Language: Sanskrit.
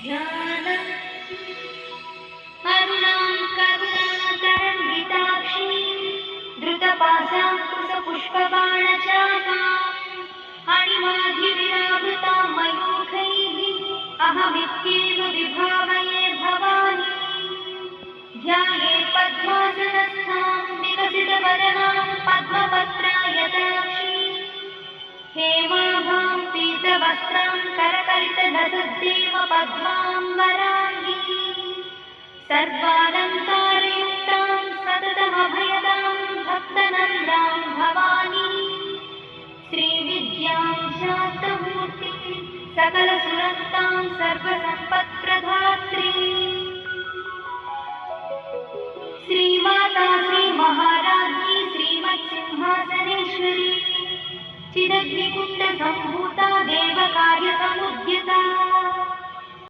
ध्यानम् अरुणां करुणातरङ्गिताक्षीं धृतपाशाङ्कुशपुष्पबाणचापाम् अणिमाधिविरावृतां मयूखैः अहमित्येव विभावये भवानी। ध्यायेत् पद्मासनस्थां विकसितवदनां पद्मपत्रायताक्षीं हेमाभां पीतवस्त्रां करकलितलसद्देव पद्माम्बराङ्गीं सर्वालङ्कारयुक्तां सततमभयदां भक्तनन्दां भवानी। श्रीविद्यां शान्तमूर्तिं सकलसुरस्तां सर्वसम्पत्प्रदात्री श्रीमाता श्रीमहाराज्ञी श्रीमत्सिंहासनेश्वरी चिदग्निकुण्डसम्भूता देवकार्यसमुद्यता